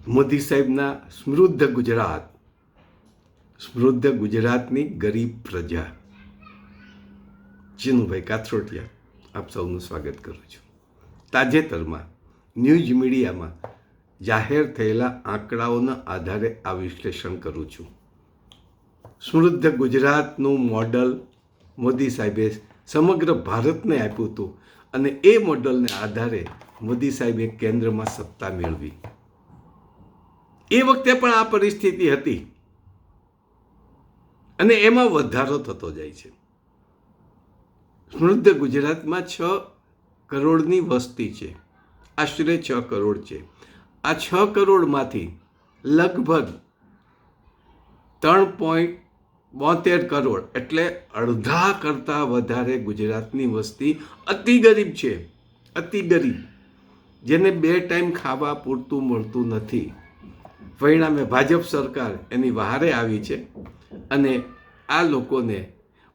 મોદી સાહેબના સમૃદ્ધ ગુજરાત, સમૃદ્ધ ગુજરાતની ગરીબ પ્રજા, ચિનુભાઈ કાથરોટિયા આપ સૌનું સ્વાગત કરું છું. તાજેતરમાં ન્યૂઝ મીડિયામાં જાહેર થયેલા આંકડાઓના આધારે આ વિશ્લેષણ કરું છું. સમૃદ્ધ ગુજરાતનું મોડલ મોદી સાહેબે સમગ્ર ભારતને આપ્યું હતું અને એ મોડલને આધારે મોદી સાહેબે કેન્દ્રમાં સત્તા મેળવી. એ વખતે પણ આ પરિસ્થિતિ હતી અને એમાં વધારો થતો જાય છે. સમૃદ્ધ ગુજરાતમાં 6 કરોડની વસ્તી છે, આશરે 6 કરોડ છે. આ 6 કરોડમાંથી લગભગ 3.72 કરોડ એટલે અડધા કરતાં વધારે ગુજરાતની વસ્તી અતિ ગરીબ છે. અતિ ગરીબ, જેને 2 ટાઈમ ખાવા પૂરતું મળતું નથી. પરિણામે ભાજપ સરકાર એની વહારે આવી છે અને આ લોકોને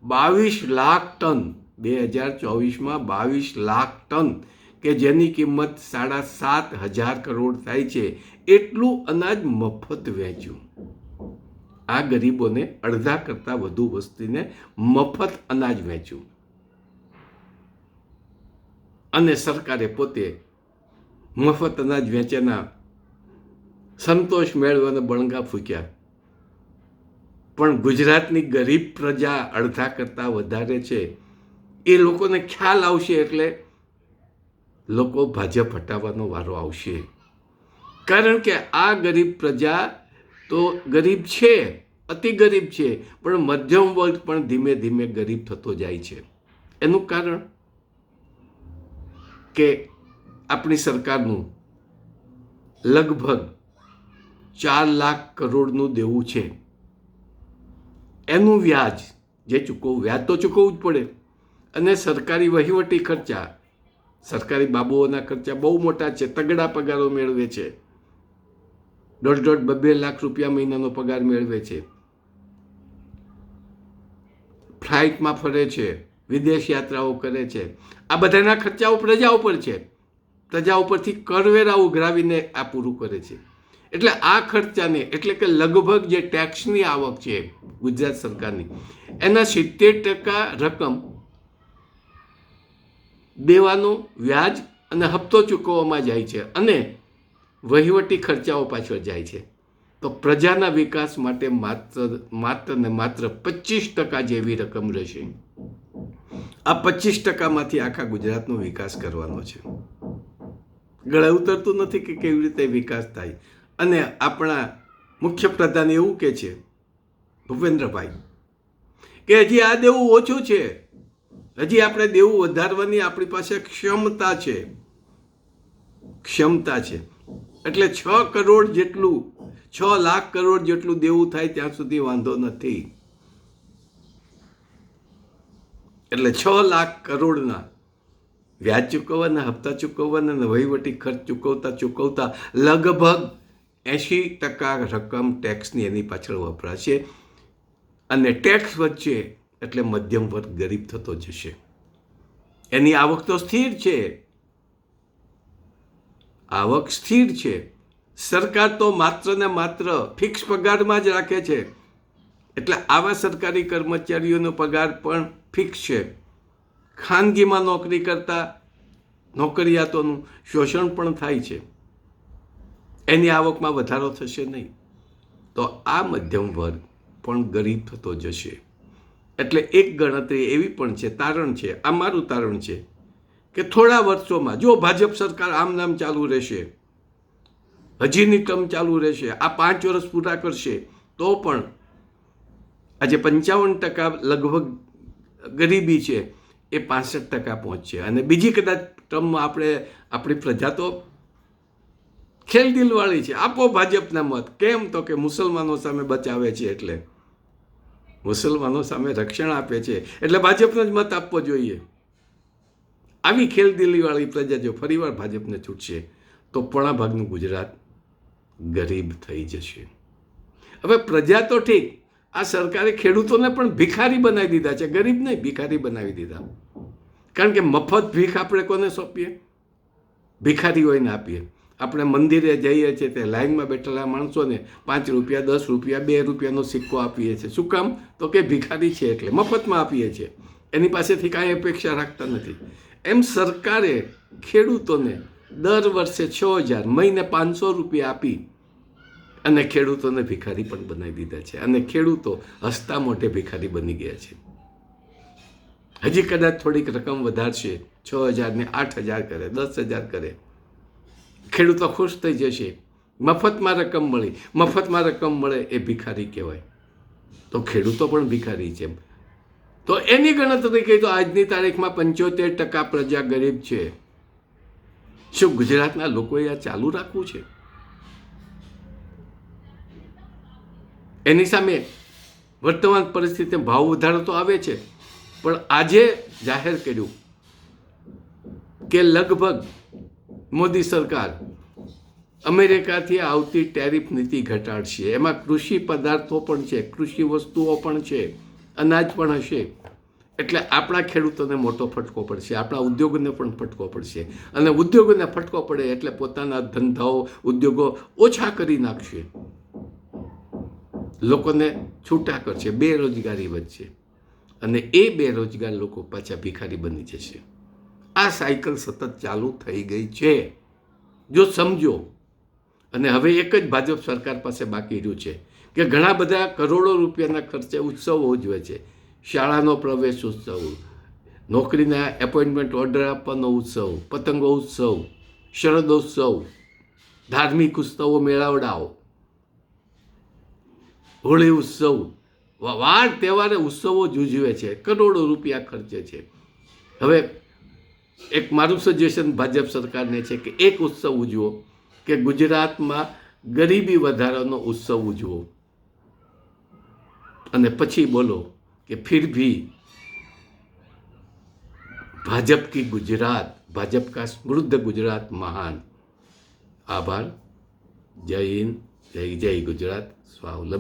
22 લાખ ટન 2024માં 22 લાખ ટન કે જેની કિંમત 7,500 કરોડ થાય છે એટલું અનાજ મફત વહેંચ્યું. આ ગરીબોને અડધા કરતાં વધુ વસ્તીને મફત અનાજ વહેંચ્યું અને સરકારે પોતે મફત અનાજ વેચ્યાના સંતોષ મેળવવાને બણગા ફૂક્યા. પણ ગુજરાતની ગરીબ પ્રજા અડધા કરતાં વધારે છે. એ લોકોને ખ્યાલ આવશે એટલે લોકો ભાજપ હટાવવાનો વારો આવશે. કારણ કે આ ગરીબ પ્રજા તો ગરીબ છે, અતિ ગરીબ છે, પણ મધ્યમ વર્ગ પણ ધીમે ધીમે ગરીબ થતો જાય છે. એનું કારણ કે આપણી સરકારનું લગભગ 4 લાખ કરોડનું દેવું છે. એનું વ્યાજ જે વ્યાજ તો ચૂકવવું જ પડે અને સરકારી વહીવટી ખર્ચા, સરકારી બાબુઓના ખર્ચા બહુ મોટા છે. તગડા પગારો મેળવે છે, 1.5-2 લાખ રૂપિયા મહિનાનો પગાર મેળવે છે. ફ્લાઇટમાં ફરે છે, વિદેશ યાત્રાઓ કરે છે. આ બધાના ખર્ચાઓ પ્રજા ઉપર છે. પ્રજા ઉપરથી કરવેરા ઉઘરાવીને આ પૂરું કરે છે. એટલે આ ખર્ચાને, એટલે કે લગભગ જે ટેક્સની આવક છે ગુજરાત સરકારની, એના 70% રકમ દેવાનો વ્યાજ અને હપ્તો ચૂકવવામાં જાય છે અને વહીવટી ખર્ચાઓ પાછળ જાય છે. તો પ્રજાના વિકાસ માટે માત્ર ને માત્ર 25% જેવી રકમ રહેશે. આ 25%માંથી આખા ગુજરાતનો વિકાસ કરવાનો છે. ગળે ઉતરતું નથી કે કેવી રીતે વિકાસ થાય. અને આપણા મુખ્યપ્રધાન એવું કહે છે ભૂપેન્દ્રભાઈ કે હજી આ દેવું ઓછું છે, હજી આપણે દેવું વધારવાની આપણી પાસે ક્ષમતા છે. એટલે 6 કરોડ જેટલું, 6 લાખ કરોડ જેટલું દેવું થાય ત્યાં સુધી વાંધો નથી. એટલે 6 લાખ કરોડના વ્યાજ ચૂકવવાના, હપ્તા ચૂકવવાના અને વહીવટી ખર્ચ ચૂકવતા લગભગ 80% રકમ ટેક્સની એની પાછળ વપરાશે. અને ટેક્સ વધશે એટલે મધ્યમ વર્ગ ગરીબ થતો જશે. એની આવક તો સ્થિર છે, આવક સ્થિર છે. સરકાર તો માત્ર ને માત્ર ફિક્સ પગારમાં જ રાખે છે. એટલે આવા સરકારી કર્મચારીઓનો પગાર પણ ફિક્સ છે. ખાનગીમાં નોકરી કરતા નોકરિયાતોનું શોષણ પણ થાય છે. એની આવકમાં વધારો થશે નહીં. તો આ મધ્યમ વર્ગ પણ ગરીબ થતો જશે. એટલે એક ગણતરી એવી પણ છે, તારણ છે, આ મારું તારણ છે કે થોડા વર્ષોમાં જો ભાજપ સરકાર આમ નામ ચાલુ રહેશે, હજીની ટર્મ ચાલુ રહેશે, આ 5 વર્ષ પૂરા કરશે, તો પણ આજે 55% લગભગ ગરીબી છે એ 65% પહોંચશે. અને બીજી કદાચ ટર્મમાં આપણી પ્રજા તો ખેલદિલવાળી છે. આપો ભાજપના મત. કેમ? તો કે મુસલમાનો સામે બચાવે છે, એટલે મુસલમાનો સામે રક્ષણ આપે છે, એટલે ભાજપને જ મત આપવો જોઈએ. આવી ખેલદિલીવાળી પ્રજા જો ફરીવાર ભાજપને છૂટશે તો પોણા ભાગનું ગુજરાત ગરીબ થઈ જશે. હવે પ્રજા તો ઠીક, આ સરકારે ખેડૂતોને પણ ભિખારી બનાવી દીધા છે, ગરીબ નહીં, ભિખારી બનાવી દીધા. કારણ કે મફત ભીખ આપણે કોને સોંપીએ? ભિખારીઓને આપીએ. આપણે મંદિરે જઈએ છીએ તે લાઈનમાં બેઠેલા માણસોને 5 રૂપિયા 10 રૂપિયા 2 રૂપિયાનો સિક્કો આપીએ છીએ. શું કામ? તો કે ભિખારી છે એટલે મફતમાં આપીએ છીએ, એની પાસેથી કાંઈ અપેક્ષા રાખતા નથી. એમ સરકારે ખેડૂતોને દર વર્ષે 6,000 મહિને 500 રૂપિયા આપી અને ખેડૂતોને ભિખારી પણ બનાવી દીધા છે, અને ખેડૂતો હસતા મોઢે ભિખારી બની ગયા છે. હજી કદાચ થોડીક રકમ વધારશે, 6,000 ને 8,000 કરે, 10,000 કરે, ખેડૂતો ખુશ થઈ જશે. મફતમાં રકમ મળી, મફતમાં રકમ મળે એ ભિખારી કહેવાય, તો ખેડૂતો પણ ભિખારી છે. તો એની ગણતરી કહી તો આજની તારીખમાં 75% પ્રજા ગરીબ છે. શું ગુજરાતના લોકોએ આ ચાલુ રાખવું છે? એની સામે વર્તમાન પરિસ્થિતિમાં ભાવ વધારો તો આવે છે, પણ આજે જાહેર કર્યું કે લગભગ મોદી સરકાર અમેરિકાથી આવતી ટેરિફ નીતિ ઘટાડશે. એમાં કૃષિ પદાર્થો પણ છે, કૃષિ વસ્તુઓ પણ છે, અનાજ પણ હશે. એટલે આપણા ખેડૂતોને મોટો ફટકો પડશે, આપણા ઉદ્યોગોને પણ ફટકો પડશે, અને ઉદ્યોગોને ફટકો પડે એટલે પોતાના ધંધાઓ ઉદ્યોગો ઓછા કરી નાખશે, લોકોને છૂટા કરશે, બેરોજગારી વધશે, અને એ બેરોજગાર લોકો પાછા ભિખારી બની જશે. આ સાયકલ સતત ચાલુ થઈ ગઈ છે, જો સમજો. અને હવે એક જ ભાજપ સરકાર પાસે બાકી રહ્યું છે કે ઘણા બધા કરોડો રૂપિયાના ખર્ચે ઉત્સવો ઉજવે છે. શાળાનો પ્રવેશ ઉત્સવ, નોકરીના એપોઇન્ટમેન્ટ ઓર્ડર આપવાનો ઉત્સવ, પતંગો ઉત્સવ, શરદોત્સવ, ધાર્મિક ઉત્સવો, મેળાવડાઓ, હોળી ઉત્સવ, વાર તહેવારે ઉત્સવો જ ઉજવે છે, કરોડો રૂપિયા ખર્ચે છે. હવે એક મારું સજેશન ભાજપ સરકારને છે કે એક ઉત્સવ ઉજવો, કે ગુજરાતમાં ગરીબી વધારાનો ઉત્સવ ઉજવો, અને પછી બોલો કે ફિર ભી ભાજપ કી ગુજરાત, ભાજપ કા સમૃદ્ધ ગુજરાત મહાન. આભાર. જય હિન્દ, જય જય ગુજરાત. સ્વાવલંબી.